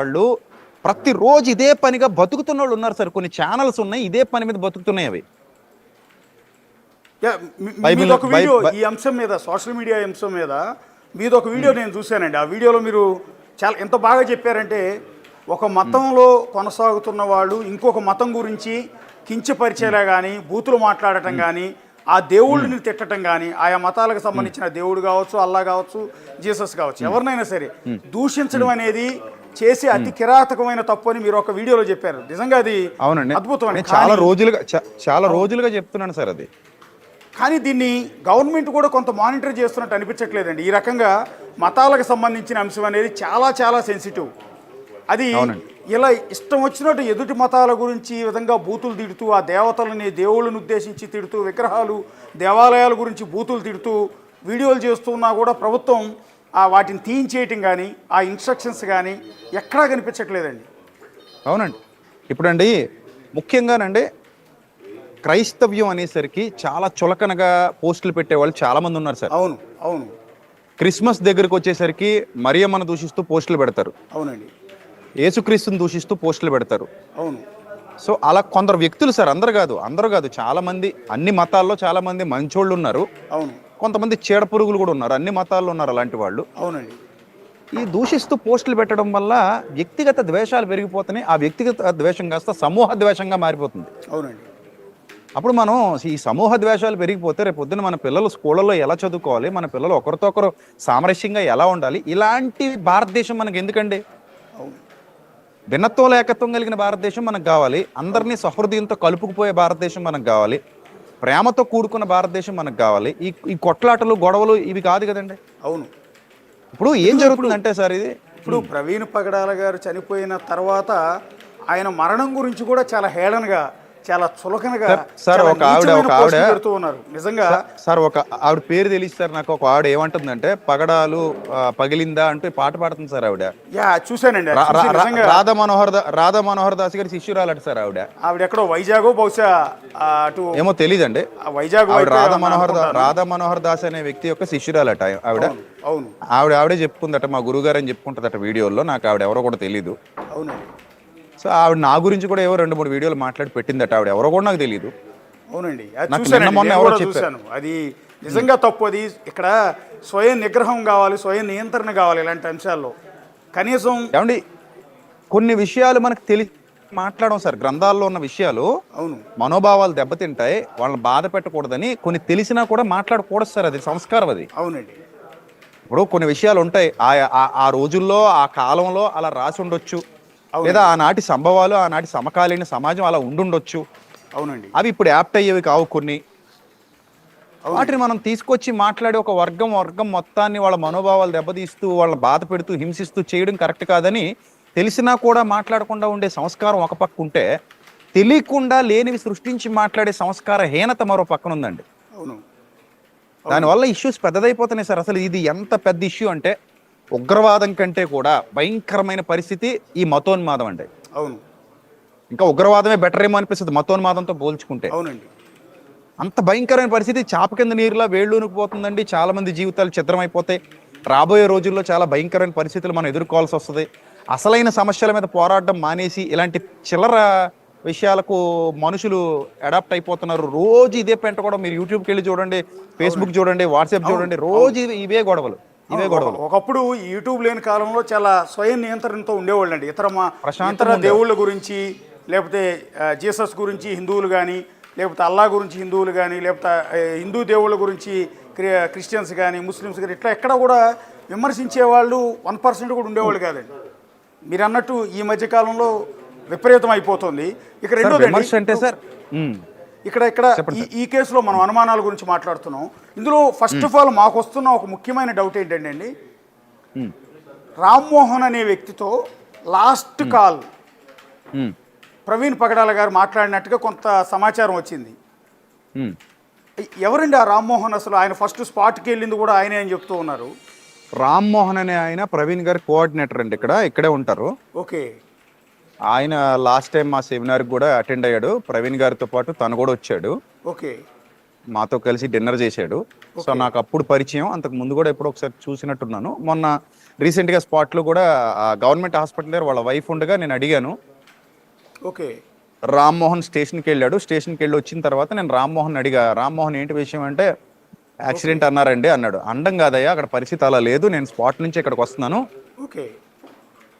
వాళ్ళు ప్రతిరోజు ఇదే పనిగా బతుకుతున్న వాళ్ళు ఉన్నారు సార్. కొన్ని ఛానల్స్ ఉన్నాయి, ఇదే పని మీద బతుకుతున్నాయి అవి. మీదొక వీడియో ఈ అంశం మీద, సోషల్ మీడియా అంశం మీద మీదొక వీడియో నేను చూశానండి. ఆ వీడియోలో మీరు చాలా ఎంత బాగా చెప్పారంటే, ఒక మతంలో కొనసాగుతున్న వాళ్ళు ఇంకొక మతం గురించి కించపరిచేలా కానీ, బూతులు మాట్లాడటం కానీ, ఆ దేవుళ్ళని తిట్టడం కానీ, ఆయా మతాలకు సంబంధించిన దేవుడు కావచ్చు, అల్లా కావచ్చు, జీసస్ కావచ్చు, ఎవరినైనా సరే దూషించడం అనేది చేసి అతి కిరాతకమైన తప్పు అని మీరు ఒక వీడియోలో చెప్పారు. నిజంగా అది అద్భుతమైన, చాలా రోజులుగా చెప్తున్నాను సార్ అది. కానీ దీన్ని గవర్నమెంట్ కూడా కొంత మానిటర్ చేస్తున్నట్టు అనిపించట్లేదండి. ఈ రకంగా మతాలకు సంబంధించిన అంశం అనేది చాలా చాలా సెన్సిటివ్. అది ఇలా ఇష్టం వచ్చినట్టు ఎదుటి మతాల గురించి ఈ విధంగా బూతులు తిడుతూ, ఆ దేవతలని దేవుళ్ళని ఉద్దేశించి తిడుతూ, విగ్రహాలు దేవాలయాల గురించి బూతులు తిడుతూ వీడియోలు చేస్తున్నా కూడా ప్రభుత్వం వాటిని తీయించేయటం కానీ, ఆ ఇన్స్ట్రక్షన్స్ కానీ ఎక్కడా కనిపించట్లేదండి. అవునండి. ఇప్పుడండి ముఖ్యంగానండి క్రైస్తవ్యం అనేసరికి చాలా చులకనగా పోస్టులు పెట్టేవాళ్ళు చాలా మంది ఉన్నారు సార్. అవును అవును. క్రిస్మస్ దగ్గరకు వచ్చేసరికి మరియమ్మను దూషిస్తూ పోస్టులు పెడతారు. అవునండి. యేసుక్రీస్తుని దూషిస్తూ పోస్టులు పెడతారు. అవును. సో అలా కొందరు వ్యక్తులు సార్, అందరూ కాదు, చాలా మంది, అన్ని మతాల్లో చాలా మంది మంచోళ్ళు ఉన్నారు. అవును. కొంతమంది చీడ పురుగులు కూడా ఉన్నారు, అన్ని మతాల్లో ఉన్నారు అలాంటి వాళ్ళు. అవునండి. ఈ దూషిస్తూ పోస్టులు పెట్టడం వల్ల వ్యక్తిగత ద్వేషాలు పెరిగిపోతున్నాయి. ఆ వ్యక్తిగత ద్వేషం కాస్త సమూహ ద్వేషంగా మారిపోతుంది. అవునండి. అప్పుడు మనం ఈ సమూహ ద్వేషాలు పెరిగిపోతే రేపు పొద్దున మన పిల్లలు స్కూళ్ళలో ఎలా చదువుకోవాలి, మన పిల్లలు ఒకరితో ఒకరు సామరస్యంగా ఎలా ఉండాలి, ఇలాంటి భారతదేశం మనకి ఎందుకండి? భిన్నత్వం ఏకత్వం కలిగిన భారతదేశం మనకు కావాలి. అందరినీ సహృదయంతో కలుపుకుపోయే భారతదేశం మనకు కావాలి. ప్రేమతో కూడుకున్న భారతదేశం మనకు కావాలి. ఈ కొట్లాటలు గొడవలు ఇవి కాదు కదండి. అవును. ఇప్పుడు ఏం జరుగుతుందంటే సార్, ఇది ఇప్పుడు ప్రవీణ్ పగడాల గారు చనిపోయిన తర్వాత ఆయన మరణం గురించి కూడా చాలా హేళనగా, చాలా చులకనగా సార్ ఒక ఆవిడ నిజంగా సార్, ఒక ఆవిడ పేరు తెలియదు సార్ నాకు. ఒక ఆవిడ ఏమంటుందంటే, పగడాలు పగిలిందా అంటూ పాట పాడుతుంది సార్ ఆవిడ. చూసానండి. రాధా మనోహర్ దాస్ గారి శిష్యురాలట సార్ ఆవిడ. ఎక్కడో వైజాగ్ బహుశా అటు ఏమో తెలీదండి. వైజాగ్ రాధా మనోహర్ దాస్ అనే వ్యక్తి యొక్క శిష్యురాలట ఆవిడ. అవును. ఆవిడే చెప్పుకుందట, మా గురుగారు అని చెప్పుకుంటుందట వీడియోలో. నాకు ఆవిడ ఎవరో కూడా తెలీదు. అవును. సో ఆవిడ నా గురించి కూడా ఏవో 2-3 వీడియోలు మాట్లాడి పెట్టిందట. ఆవిడ ఎవరో కూడా నాకు తెలియదు. అవునండి. చూశాను. అది నిజంగా తప్పు. అది ఇక్కడ స్వయం నిగ్రహం కావాలి, స్వయం నియంత్రణ కావాలి ఇలాంటి అంశాల్లో. కనీసం ఏమండి కొన్ని విషయాలు మనకు తెలిసి మాట్లాడడం సార్. గ్రంథాల్లో ఉన్న విషయాలు అవును మనోభావాలు దెబ్బతింటాయి, వాళ్ళని బాధ పెట్టకూడదని కొన్ని తెలిసినా కూడా మాట్లాడకూడదు సార్. అది సంస్కారం అది. అవునండి. ఇప్పుడు కొన్ని విషయాలు ఉంటాయి, ఆ రోజుల్లో ఆ కాలంలో అలా రాసి ఉండొచ్చు, లేదా ఆనాటి సంభవాలు, ఆనాటి సమకాలీన సమాజం అలా ఉండుండొచ్చు. అవునండి. అవి ఇప్పుడు యాప్ట్ అయ్యేవి కావు కొన్ని. వాటిని మనం తీసుకొచ్చి మాట్లాడి ఒక వర్గం మొత్తాన్ని వాళ్ళ మనోభావాలు దెబ్బతీస్తూ, వాళ్ళని బాధ పెడుతూ, హింసిస్తూ చేయడం కరెక్ట్ కాదని తెలిసినా కూడా మాట్లాడకుండా ఉండే సంస్కారం ఒక పక్క ఉంటే, తెలియకుండా లేనివి సృష్టించి మాట్లాడే సంస్కార హీనత మరో పక్కన ఉందండి. దానివల్ల ఇష్యూస్ పెద్దదైపోతున్నాయి సార్. అసలు ఇది ఎంత పెద్ద ఇష్యూ అంటే, ఉగ్రవాదం కంటే కూడా భయంకరమైన పరిస్థితి ఈ మతోన్మాదం అండి. అవును. ఇంకా ఉగ్రవాదమే బెటర్ ఏమో అనిపిస్తుంది మతోన్మాదంతో పోల్చుకుంటే. అవునండి. అంత భయంకరమైన పరిస్థితి చాప కింద నీరులా వేళ్ళూనుకుపోతుందండి. చాలా మంది జీవితాలు ఛిద్రమైపోతాయి. రాబోయే రోజుల్లో చాలా భయంకరమైన పరిస్థితులు మనం ఎదుర్కోవాల్సి వస్తుంది. అసలైన సమస్యల మీద పోరాటం మానేసి ఇలాంటి చిల్లర విషయాలకు మనుషులు అడాప్ట్ అయిపోతున్నారు. రోజు ఇదే పెంట కూడా. మీరు యూట్యూబ్కి వెళ్ళి చూడండి, ఫేస్బుక్ చూడండి, వాట్సాప్ చూడండి, రోజు ఇవే గొడవలు. ఒకప్పుడు యూట్యూబ్ లేని కాలంలో చాలా స్వయం నియంత్రణతో ఉండేవాళ్ళు అండి. ఇతర దేవుళ్ళ గురించి, లేకపోతే జీసస్ గురించి హిందువులు కానీ, లేకపోతే అల్లా గురించి హిందువులు కానీ, లేకపోతే హిందూ దేవుళ్ళ గురించి క్రిస్టియన్స్ కానీ, ముస్లిమ్స్ కానీ, ఇట్లా ఎక్కడ కూడా విమర్శించే వాళ్ళు 1% కూడా ఉండేవాళ్ళు కాదండి. మీరు అన్నట్టు ఈ మధ్య కాలంలో విపరీతం అయిపోతుంది. ఇక రెండోది, ఇక్కడ ఈ కేసులో మనం అనుమానాల గురించి మాట్లాడుతున్నాం. ఇందులో ఫస్ట్ ఆఫ్ ఆల్ మాకు వస్తున్న ఒక ముఖ్యమైన డౌట్ ఏంటంటే అండి, రామ్మోహన్ అనే వ్యక్తితో లాస్ట్ కాల్ ప్రవీణ్ పగడాల గారు మాట్లాడినట్టుగా కొంత సమాచారం వచ్చింది. ఎవరండి ఆ రామ్మోహన్? అసలు ఆయన ఫస్ట్ స్పాట్కి వెళ్ళింది కూడా ఆయనే అని చెప్తూ ఉన్నారు. రామ్మోహన్ అనే ఆయన ప్రవీణ్ గారి కోఆర్డినేటర్ అండి, ఇక్కడే ఉంటారు. ఓకే. ఆయన లాస్ట్ టైం మా సెమినార్కి కూడా అటెండ్ అయ్యాడు. ప్రవీణ్ గారితో పాటు తను కూడా వచ్చాడు. ఓకే. మాతో కలిసి డిన్నర్ చేశాడు. సో నాకు అప్పుడు పరిచయం, అంతకు ముందు కూడా ఎప్పుడో ఒకసారి చూసినట్టున్నాను. మొన్న రీసెంట్గా స్పాట్లో కూడా గవర్నమెంట్ హాస్పిటల్ దగ్గర వాళ్ళ వైఫ్ ఉండగా నేను అడిగాను. ఓకే. రామ్మోహన్ స్టేషన్కి వెళ్ళాడు. స్టేషన్కి వెళ్ళి వచ్చిన తర్వాత నేను రామ్మోహన్ అడిగా, రామ్మోహన్ ఏంటి విషయం అంటే యాక్సిడెంట్ అన్నారండి అన్నాడు. అండం కాదయ్యా, అక్కడ పరిస్థితి అలా లేదు, నేను స్పాట్ నుంచి ఇక్కడికి వస్తున్నాను, ఓకే.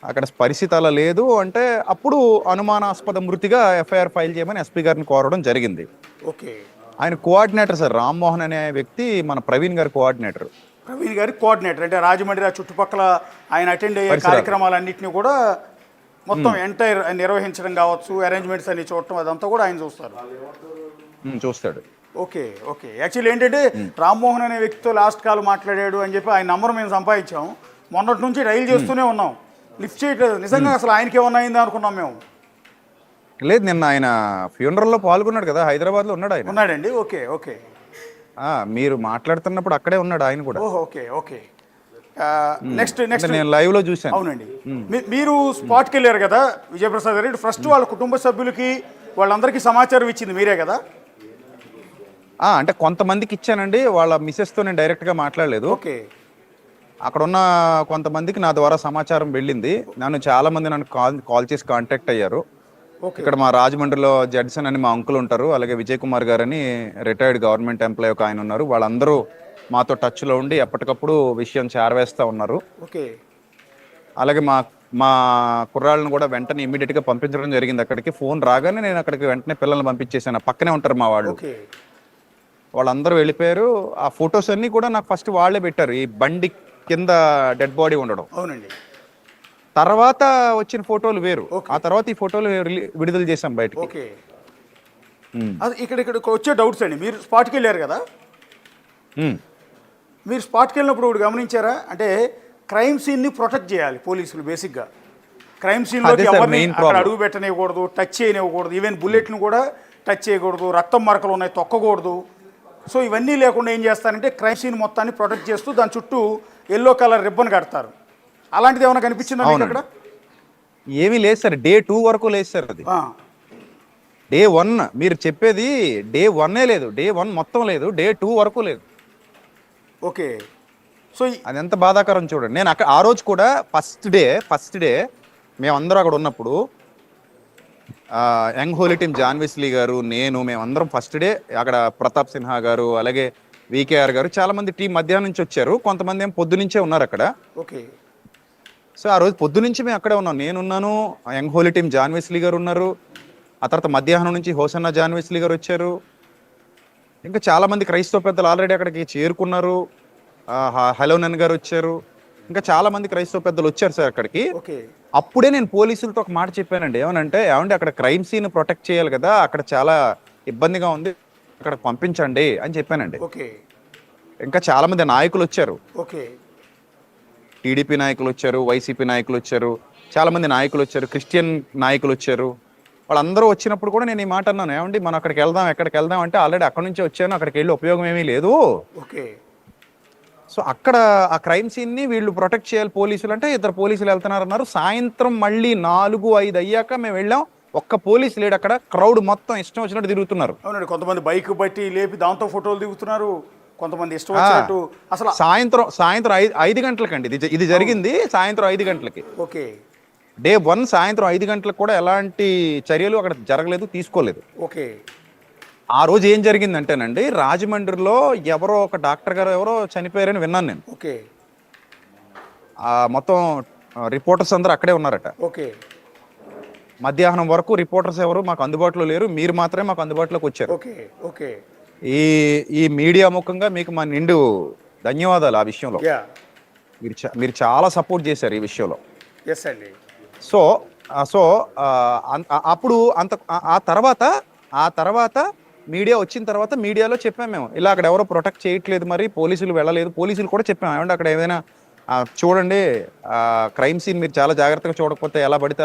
అక్కడ పరిస్థితి అలా లేదు అంటే అప్పుడు అనుమానాస్పద మృతిగా ఎఫ్ఐఆర్ ఫైల్ చేయమని ఎస్పీ గారిని కోరడం జరిగింది. ఓకే. ఆయన కోఆర్డినేటర్ సార్, రామ్మోహన్ అనే వ్యక్తి మన ప్రవీణ్ గారి కోఆర్డినేటర్. ప్రవీణ్ గారి కోఆర్డినేటర్ అంటే రాజమండ్రి చుట్టుపక్కల ఆయన అటెండ్ అయ్యే కార్యక్రమాలన్నింటినీ కూడా మొత్తం ఎంటైర్ నిర్వహించడం కావచ్చు, అరేంజ్మెంట్స్ అన్ని చూడటం అదంతా కూడా ఆయన చూస్తారు. చూస్తాడు. ఓకే. ఓకే. యాక్చువల్లీ ఏంటంటే రామ్మోహన్ అనే వ్యక్తితో లాస్ట్ కాల్ మాట్లాడాడు అని చెప్పి ఆయన నంబర్ మేము సంపాదించాం. మొన్నటి నుంచి డైల్ చేస్తూనే ఉన్నాం, లిఫ్ట్ చేయట్లేదు. నిజంగా అసలు ఆయనకి ఏమన్నా అయిందా అనుకున్నాం మేము. లేదు, నిన్న ఆయన ఫ్యూనరల్లో పాల్గొన్నాడు కదా, హైదరాబాద్లో ఉన్నాడు ఆయన. ఉన్నాడండి. ఓకే. ఓకే. మీరు మాట్లాడుతున్నప్పుడు అక్కడే ఉన్నాడు ఆయన కూడా. ఓకే. ఓకే. నెక్స్ట్ నేను లైవ్ లో చూసాను. అవునండి. మీరు స్పాట్కి వెళ్ళారు కదా విజయప్రసాద్ గారు, ఫస్ట్ వాళ్ళ కుటుంబ సభ్యులకి వాళ్ళందరికీ సమాచారం ఇచ్చింది మీరే కదా? అంటే కొంతమందికి ఇచ్చానండి, వాళ్ళ మిసెస్తో నేను డైరెక్ట్గా మాట్లాడలేదు. ఓకే. అక్కడ ఉన్న కొంతమందికి నా ద్వారా సమాచారం వెళ్ళింది. చాలా మంది నన్ను కాల్ చేసి కాంటాక్ట్ అయ్యారు. ఇక్కడ మా రాజమండ్రిలో జడ్సన్ అని మా అంకుల్ ఉంటారు, అలాగే విజయ్ కుమార్ గారు అని రిటైర్డ్ గవర్నమెంట్ ఎంప్లాయ్ ఒక ఆయన ఉన్నారు. వాళ్ళందరూ మాతో టచ్లో ఉండి ఎప్పటికప్పుడు విషయం చేరవేస్తూ ఉన్నారు. ఓకే. అలాగే మా కుర్రాళ్ళని కూడా వెంటనే ఇమీడియట్గా పంపించడం జరిగింది అక్కడికి. ఫోన్ రాగానే నేను అక్కడికి వెంటనే పిల్లల్ని పంపించేసాను. పక్కనే ఉంటారు మా వాళ్ళు, వాళ్ళందరూ వెళ్ళిపోయారు. ఆ ఫొటోస్ అన్నీ కూడా నాకు ఫస్ట్ వాళ్ళే పెట్టారు, ఈ బండి కింద డెడ్ బాడీ ఉండడం. అవునండి. తర్వాత వచ్చిన ఫోటోలు వేరు, ఆ తర్వాత ఈ ఫోటోలు విడుదల చేసాం బయటకి. ఓకే. ఇక్కడికి వచ్చే డౌట్స్ అండి, మీరు స్పాట్కి వెళ్ళారు కదా, మీరు స్పాట్కి వెళ్ళినప్పుడు ఒకటి గమనించారా అంటే క్రైమ్ సీన్ని ప్రొటెక్ట్ చేయాలి పోలీసులు. బేసిక్గా క్రైమ్ సీన్లోకి ఎవరిని అక్కడ అడుగు పెట్టనివ్వకూడదు, టచ్ చేయనివ్వకూడదు, ఈవెన్ బుల్లెట్ను కూడా టచ్ చేయకూడదు, రక్తం మరకలు ఉన్నాయి తొక్కకూడదు. సో ఇవన్నీ లేకుండా ఏం చేస్తారంటే క్రైమ్ సీన్ మొత్తాన్ని ప్రొటెక్ట్ చేస్తూ దాని చుట్టూ ఎల్లో కలర్ రిబ్బన్ కడతారు. అలాంటిది ఏమైనా కనిపించిందా మీకు అక్కడ? ఏమీ లేదు సార్, డే 2 వరకు లేదు సార్. అది డే 1 మీరు చెప్పేది, డే 1 లేదు, డే 1 మొత్తం లేదు, డే 2 వరకు లేదు. ఓకే. సో అది ఎంత బాధాకరం చూడండి. నేను అక్కడ ఆ రోజు కూడా ఫస్ట్ డే మేమందరూ అక్కడ ఉన్నప్పుడు యంగ్ హోలీ టీమ్ జాన్విస్లీ గారు, మేమందరం ఫస్ట్ డే అక్కడ, ప్రతాప్ సిన్హా గారు, అలాగే వికేఆర్ గారు, చాలా మంది టీం మధ్యాహ్నం నుంచి వచ్చారు, కొంతమంది ఏం పొద్దు నుంచే ఉన్నారు అక్కడ. ఓకే. సో ఆ రోజు పొద్దు నుంచి మేము అక్కడే ఉన్నాం. నేనున్నాను, యంగ్ హోలీ టీం జాన్విస్లీ గారు ఉన్నారు, ఆ తర్వాత మధ్యాహ్నం నుంచి హోసన్న జాన్విస్లీ గారు వచ్చారు, ఇంకా చాలా మంది క్రైస్తవ పెద్దలు ఆల్రెడీ అక్కడికి చేరుకున్నారు, హలోనన్ గారు వచ్చారు, ఇంకా చాలా మంది క్రైస్తవ పెద్దలు వచ్చారు సార్ అక్కడికి. అప్పుడే నేను పోలీసులతో ఒక మాట చెప్పానండి, ఏమనంటే అక్కడ క్రైమ్ సీన్ ప్రొటెక్ట్ చేయాలి కదా, అక్కడ చాలా ఇబ్బందిగా ఉంది, అక్కడ పంపించండి అని చెప్పానండి. ఇంకా చాలా మంది నాయకులు వచ్చారు, టీడీపీ నాయకులు వచ్చారు, వైసీపీ నాయకులు వచ్చారు, చాలా మంది నాయకులు వచ్చారు, క్రిస్టియన్ నాయకులు వచ్చారు. వాళ్ళందరూ వచ్చినప్పుడు కూడా నేను ఈ మాట అన్నాను, ఏమండి మనం అక్కడికి వెళ్దాం, ఎక్కడికి వెళ్దాం అంటే ఆల్రెడీ అక్కడి నుంచి వచ్చాను, అక్కడికి వెళ్ళి ఉపయోగం ఏమీ లేదు. సో అక్కడ ఆ క్రైమ్ సీన్ని వీళ్ళు ప్రొటెక్ట్ చేయాలి పోలీసులు అంటే, ఇద్దరు పోలీసులు వెళ్తున్నారన్నారు. సాయంత్రం మళ్ళీ 4-5 అయ్యాక మేము వెళ్ళాం, ఒక్క పోలీసు లేడు అక్కడ, క్రౌడ్ మొత్తం ఇష్టం వచ్చినట్టు తిరుగుతున్నారు. అవునండి, కొంతమంది బైక్ బట్టి లేపి దాంతో ఫోటోలు దిగుతున్నారు, కొంతమంది ఇష్టం వచ్చినట్టు. అసలు సాయంత్రం 5 గంటలకండి ఇది జరిగింది, సాయంత్రం 5 గంటలకి. ఓకే. డే 1 సాయంత్రం 5 గంటలకు కూడా ఎలాంటి చర్యలు అక్కడ జరగలేదు, తీసుకోలేదు. ఓకే. ఆ రోజు ఏం జరిగిందంటేనండి, రాజమండ్రిలో ఎవరో ఒక డాక్టర్ గారు ఎవరో చనిపోయారని విన్నాను నేను. ఓకే. మొత్తం రిపోర్టర్స్ అందరూ అక్కడే ఉన్నారట. ఓకే. మధ్యాహ్నం వరకు రిపోర్టర్స్ ఎవరు మాకు అందుబాటులో లేరు, మీరు మాత్రమే మాకు అందుబాటులోకి వచ్చారు. ఓకే. ఓకే. ఈ మీడియా ముఖంగా మీకు మా నిండు ధన్యవాదాలు. ఆ విషయంలో మీరు చాలా సపోర్ట్ చేశారు ఈ విషయంలో. సో అప్పుడు ఆ తర్వాత మీడియా వచ్చిన తర్వాత మీడియాలో చెప్పాము మేము, ఇలా అక్కడ ఎవరో ప్రొటెక్ట్ చేయట్లేదు, మరి పోలీసులు వెళ్ళలేదు. పోలీసులు కూడా చెప్పాము, ఏమంటే అక్కడ ఏదైనా చూడండి క్రైమ్ సీన్ మీరు చాలా జాగ్రత్తగా చూడకపోతే ఎలా పడితే అలా